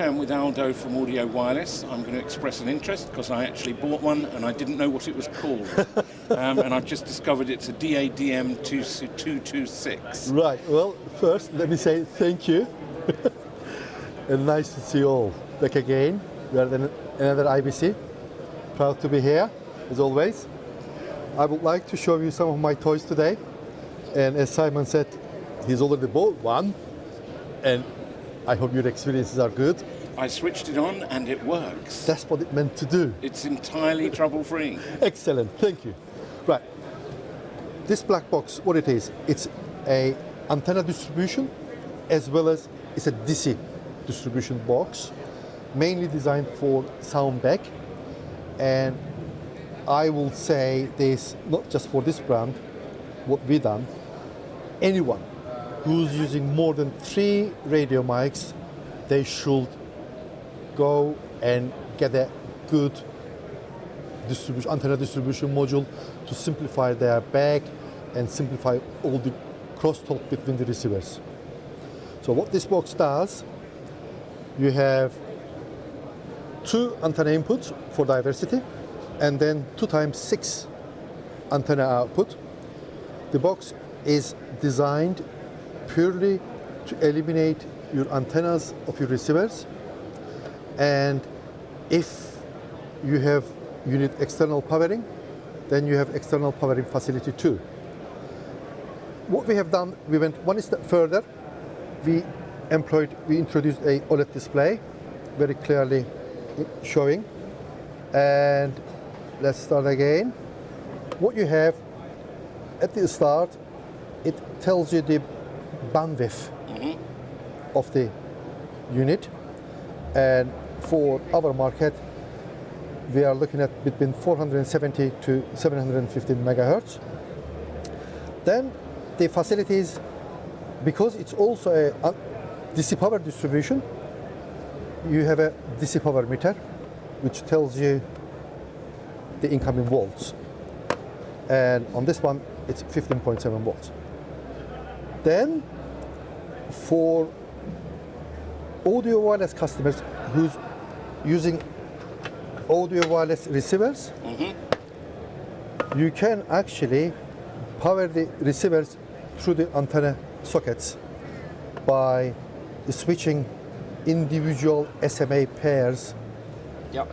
I'm with Aldo from Audio Wireless. I'm going to express an interest because I actually bought one and I didn't know what it was called. And I've just discovered it's a DADM 226. Right, well, first let me say thank you. And nice to see you all back again. We are in another IBC. Proud to be here, as always. I would like to show you some of my toys today. And as Simon said, he's already bought one. And I hope your experiences are good. I switched it on and it works. That's what it meant to do. It's entirely trouble-free. Excellent, thank you. Right, this black box, what it is, it's a antenna distribution as well as it's a DC distribution box, mainly designed for sound back. And I will say this, not just for this brand, what we done, anyone who's using more than 3 radio mics, they should go and get a good antenna distribution module to simplify their bag and simplify all the crosstalk between the receivers. So what this box does, you have 2 antenna inputs for diversity and then 2 times 6 antenna output. The box is designed purely to eliminate your antennas of your receivers, and if you need external powering, then you have external powering facility too. What we have done, we went one step further. We introduced a OLED display, very clearly showing. And let's start again. What you have at the start, it tells you the bandwidth of the unit, and for our market we are looking at between 470 to 750 megahertz. Then the facilities, because it's also a DC power distribution, you have a DC power meter which tells you the incoming volts, and on this one it's 15.7 volts. Then for audio wireless customers who's using audio wireless receivers, you can actually power the receivers through the antenna sockets by switching individual SMA pairs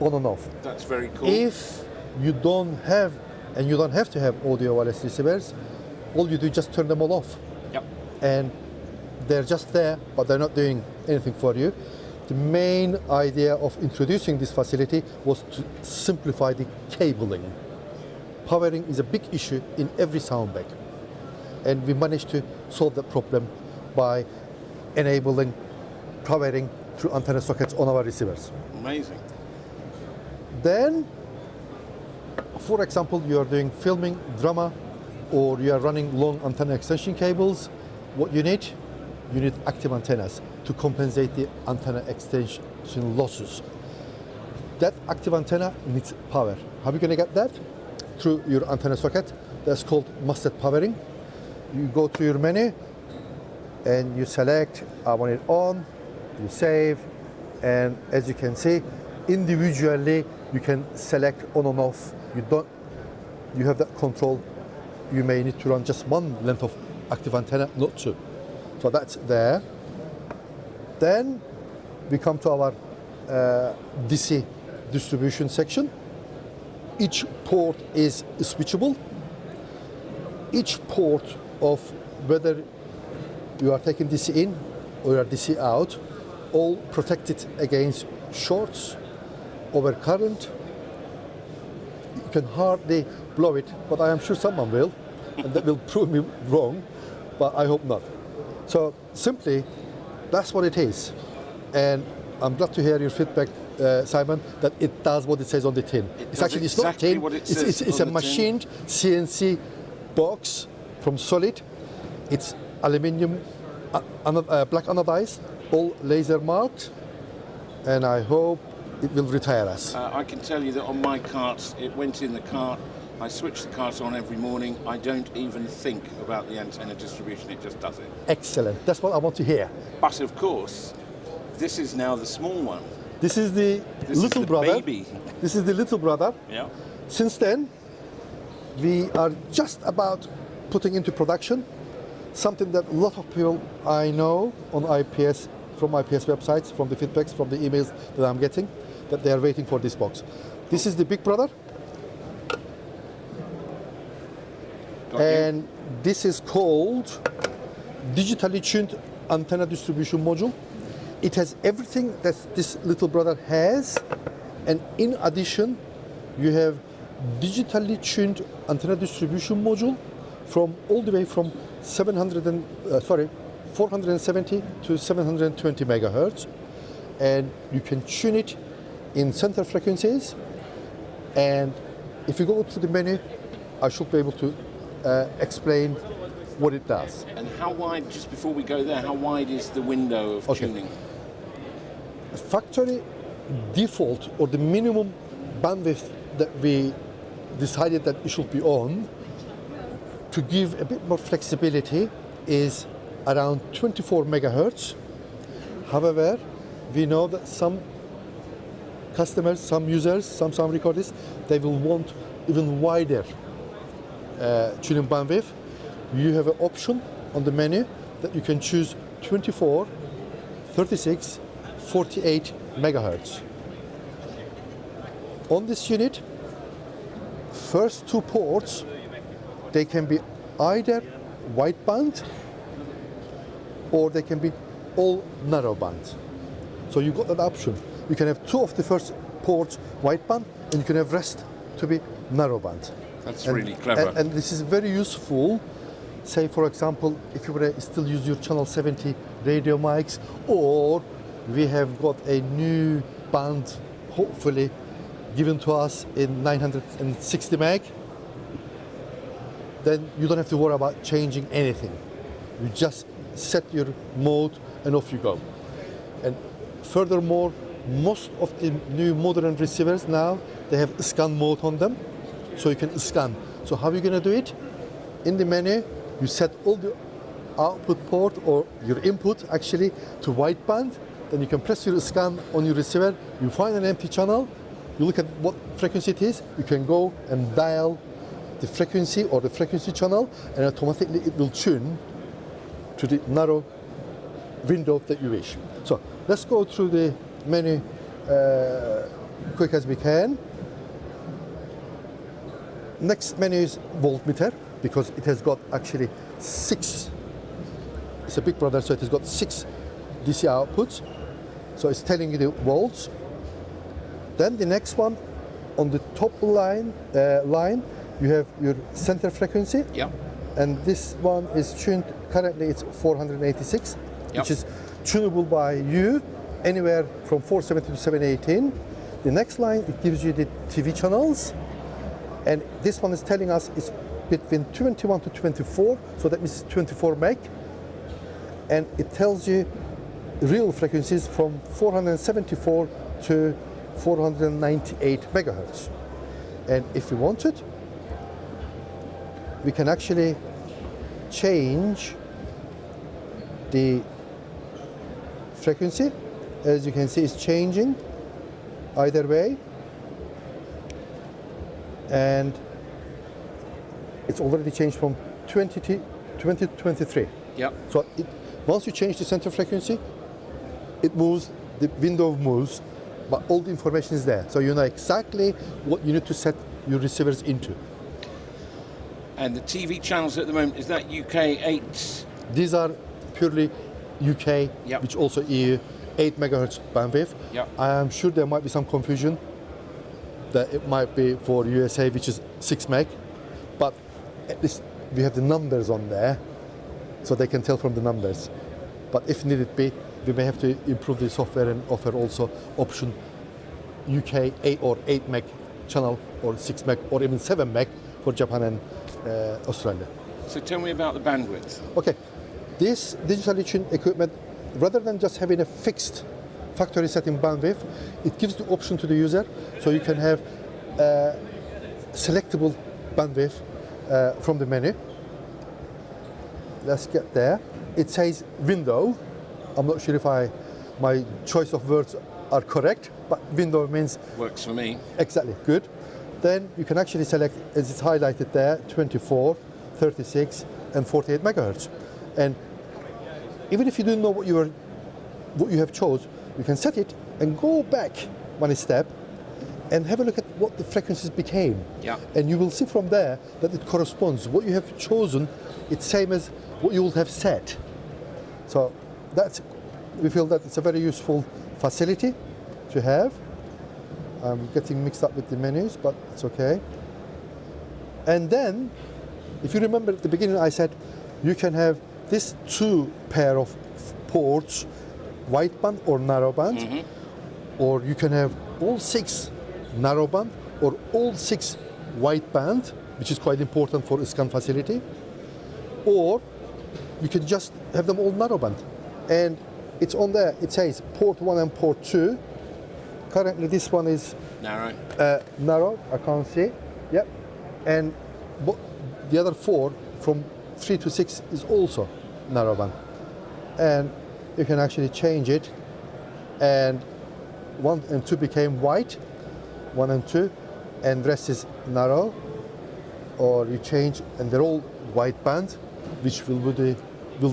on and off. That's very cool. If you don't have, and you don't have to have audio wireless receivers, all you do is just turn them all off. And they're just there, but they're not doing anything for you. The main idea of introducing this facility was to simplify the cabling. Powering is a big issue in every sound bag, and we managed to solve that problem by enabling powering through antenna sockets on our receivers. Amazing. Then, for example, you are doing filming, drama, or you are running long antenna extension cables. What you need active antennas to compensate the antenna extension losses. That active antenna needs power. How are you going to get that? Through your antenna socket. That's called must-set powering. You go to your menu and you select, I want it on, you save, and as you can see, individually you can select on and off. You have that control. You may need to run just one length of active antenna, not 2. So that's there. Then we come to our DC distribution section. Each port is switchable. Each port of whether you are taking DC in or you are DC out, all protected against shorts, overcurrent. You can hardly blow it, but I am sure someone will, and that will prove me wrong, but I hope not. So simply, that's what it is. And I'm glad to hear your feedback, Simon, that it does what it says on the tin. It's actually exactly not tin, what it says it's a machined CNC box from solid. It's aluminium, black anodized, all laser marked, and I hope it will retire us. I can tell you that on my carts, it went in the cart. I switch the cart on every morning. I don't even think about the antenna distribution, it just does it. Excellent, that's what I want to hear. But of course, this is now the small one. This is the This little is the brother. baby. This is the little brother. Yeah. Since then, we are just about putting into production something that a lot of people I know on IPS, from IPS websites, from the feedbacks, from the emails that I'm getting, that they are waiting for this box. This is the big brother. Got you. And this is called digitally tuned antenna distribution module. It has everything that this little brother has, and in addition, you have digitally tuned antenna distribution module from all the way from 470 to 720 megahertz, and you can tune it in center frequencies. And if you go to the menu, I should be able to explain what it does. And how wide, just before we go there, how wide is the window of tuning? Factory default, or the minimum bandwidth that we decided that it should be on to give a bit more flexibility, is around 24 megahertz. However, we know that some customers, some users, some recorders, they will want even wider tuning bandwidth. You have an option on the menu that you can choose 24, 36, 48 megahertz. On this unit, first two ports, they can be either wideband or they can be all narrowband. So you got that option. You can have two of the first ports wideband, and you can have rest to be narrowband. That's really clever. And this is very useful. Say, for example, if you were to still use your channel 70 radio mics, or we have got a new band, hopefully given to us in 960 meg, then you don't have to worry about changing anything. You just set your mode and off you go. And furthermore, most of the new modern receivers now, they have scan mode on them, so you can scan. So how are you going to do it? In the menu, you set all the output port, or your input actually, to wideband. Then you can press your scan on your receiver, you find an empty channel, you look at what frequency it is, you can go and dial the frequency or the frequency channel, and automatically it will tune to the narrow window that you wish. So let's go through the menu quick as we can. Next menu is voltmeter, because it has got actually 6. It's a big brother, so it has got 6 DC outputs. So it's telling you the volts. Then the next one, on the top line, you have your center frequency. Yeah. And this one is tuned, currently it's 486, Yep. which is tunable by you anywhere from 470 to 718. The next line, it gives you the TV channels. And this one is telling us it's between 21 to 24, so that means 24 meg. And it tells you real frequencies from 474 to 498 megahertz. And if we wanted, we can actually change the frequency. As you can see, it's changing either way. And it's already changed from 20 to 23. Yep. So once you change the center frequency, it moves, the window moves, but all the information is there. So you know exactly what you need to set your receivers into. And the TV channels at the moment, is that UK 8? These are purely UK, Yep. which also EU, 8 megahertz bandwidth. Yep. I am sure there might be some confusion that it might be for USA, which is 6 meg, but at least we have the numbers on there, so they can tell from the numbers. But if needed be, we may have to improve the software and offer also option UK 8 or 8 meg channel, or 6 meg, or even 7 meg for Japan and Australia. So tell me about the bandwidth. Okay, this digitally tuned equipment, rather than just having a fixed factory setting bandwidth, it gives the option to the user, so you can have selectable bandwidth from the menu. Let's get there. It says window. I'm not sure if I my choice of words are correct, but window means Works for me. exactly good. Then you can actually select, as it's highlighted there, 24, 36, and 48 megahertz. And even if you don't know what you have chose, you can set it and go back one step and have a look at what the frequencies became. Yeah. And you will see from there that it corresponds. What you have chosen, it's same as what you would have set. So we feel that it's a very useful facility to have. I'm getting mixed up with the menus, but it's okay. And then, if you remember at the beginning, I said you can have this 2 pair of ports, wideband or narrowband, or you can have all 6 narrowband or all 6 wideband, which is quite important for a scan facility, or you can just have them all narrowband. And it's on there, it says port 1 and port 2. Currently this one is Narrow. narrow, I can't see. Yep. And the other 4 from 3 to 6 is also narrowband. And you can actually change it, and 1 and 2 became wide, 1 and 2, and the rest is narrow. Or you change and they're all wideband, which will do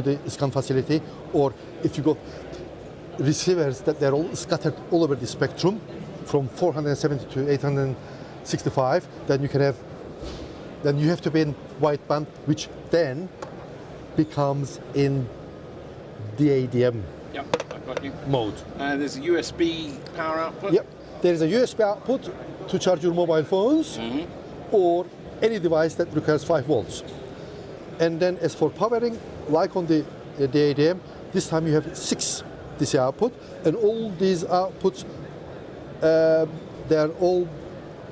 the scan facility. Or if you got receivers that they're all scattered all over the spectrum from 470 to 865, then you have to be in wideband, which then becomes in DADM Yep, I've got you. mode. There's a USB power output. Yep, there is a USB output to charge your mobile phones or any device that requires 5 volts. And then as for powering, like on the DADM, this time you have 6 DC output, and all these outputs, they are all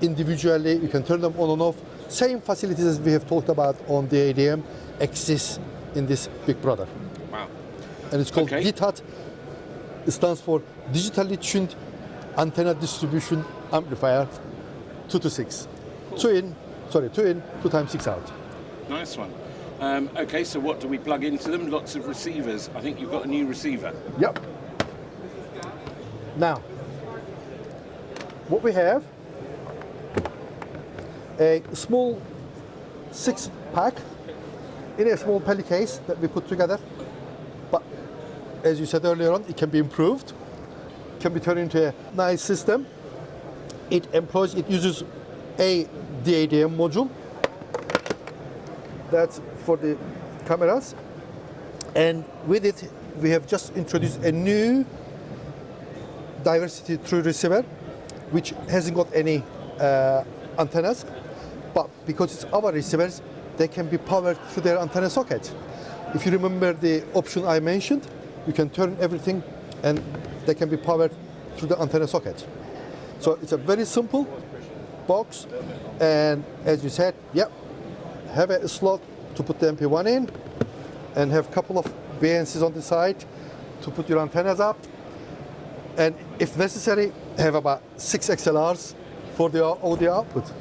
individually, you can turn them on and off. Same facilities as we have talked about on the ADM exists in this big brother. Wow. And it's called Okay. DTAT. It stands for Digitally Tuned Antenna Distribution Amplifier 2 to 6. Cool. 2 in, 2 times 6 out. Nice one. Okay, so what do we plug into them? Lots of receivers. I think you've got a new receiver. Yep. Now, what we have, a small 6-pack in a small pellet case that we put together. But as you said earlier on, it can be improved, can be turned into a nice system. It uses a DADM module. That's for the cameras. And with it, we have just introduced a new diversity through receiver, which hasn't got any antennas, but because it's our receivers, they can be powered through their antenna socket. If you remember the option I mentioned, you can turn everything and they can be powered through the antenna socket. So it's a very simple box, and as you said, yep, have a slot to put the MP1 in, and have a couple of BNCs on the side to put your antennas up, and if necessary, have about 6 XLRs for the audio output.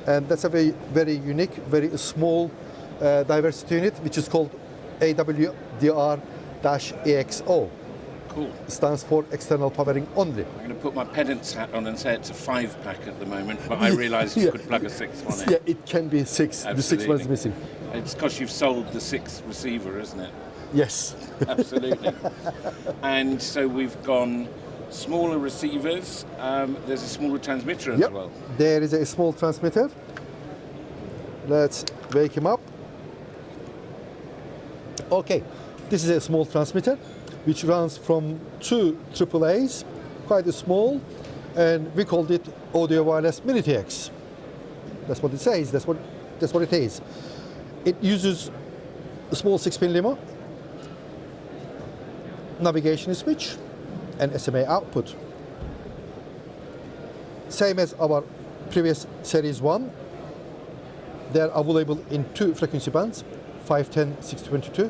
And that's a very, very unique, very small diversity unit, which is called AWDR-EXO. Cool. It stands for external powering only. I'm going to put my pedant's hat on and say it's a 5-pack at the moment, but I realised you could plug a 6th one in. Yeah, it can be 6. The 6th one's missing. It's because you've sold the 6th receiver, isn't it? Yes. Absolutely. And so we've gone smaller receivers. There's a smaller transmitter as well. There is a small transmitter. Let's wake him up. Okay, this is a small transmitter which runs from 2 AAAs, quite small, and we called it Audio Wireless Mini TX. That's what it says. That's what it is. It uses a small 6-pin limo, navigation switch, and SMA output. Same as our previous Series 1. They're available in 2 frequency bands, 510, 622,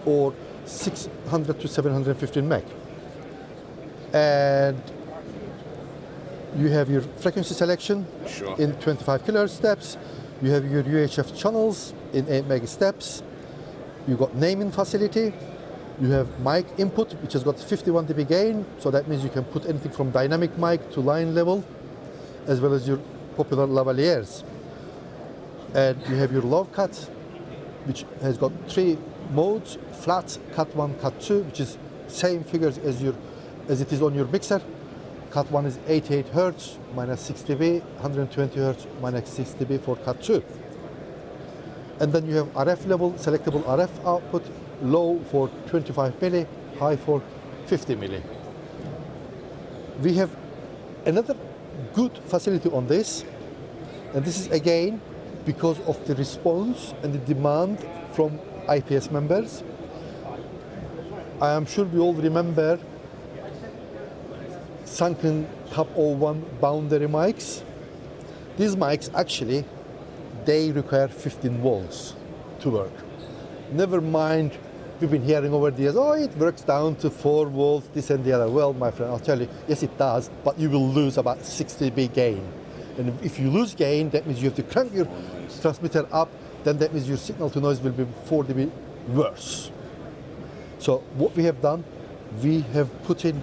or 600 to 715 meg. And you have your frequency selection in 25 kHz steps. You have your UHF channels in 8 meg steps. You've got naming facility. You have mic input, which has got 51 dB gain, so that means you can put anything from dynamic mic to line level, as well as your popular lavaliers. And you have your low cut, which has got 3 modes: flat, cut 1, cut 2, which is same figures as it is on your mixer. Cut 1 is 88 Hz, minus 6 dB, 120 Hz, minus 6 dB for cut 2. And then you have RF level, selectable RF output, low for 25 milli, high for 50 milli. We have another good facility on this, and this is again because of the response and the demand from IPS members. I am sure we all remember sunken Cap 01 boundary mics. These mics actually, they require 15 volts to work. Never mind, we've been hearing over the years, oh, it works down to 4 volts, this and the other. Well, my friend, I'll tell you, yes, it does, but you will lose about 60 dB gain. And if you lose gain, that means you have to crank your transmitter up, then that means your signal to noise will be 4 dB worse. So what we have done, we have put in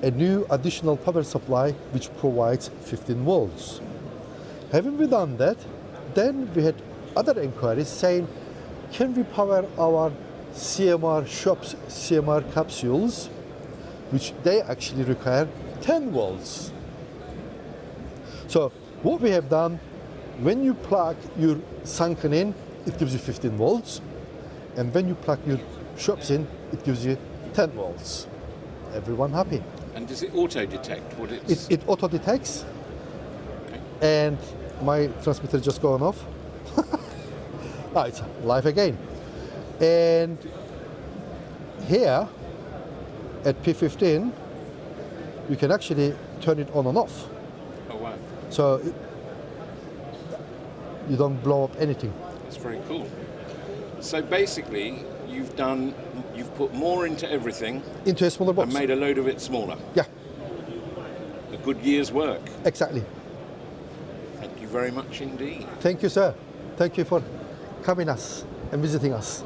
a new additional power supply which provides 15 volts. Having we done that, then we had other inquiries saying, can we power our CMR shops, CMR capsules, which they actually require 10 volts. So what we have done, when you plug your sunken in, it gives you 15 volts. And when you plug your shops in, it gives you 10 volts. Everyone happy. And does it auto-detect what it's... It auto-detects. Okay. And my transmitter just gone off. Ah, it's live again. And here at P15, you can actually turn it on and off. Oh, wow. So you don't blow up anything. That's very cool. So basically, you've put more into everything Into a smaller box. and made a load of it smaller. Yeah, A good year's work. exactly. Thank you very much indeed. Thank you, sir. Thank you for coming us and visiting us.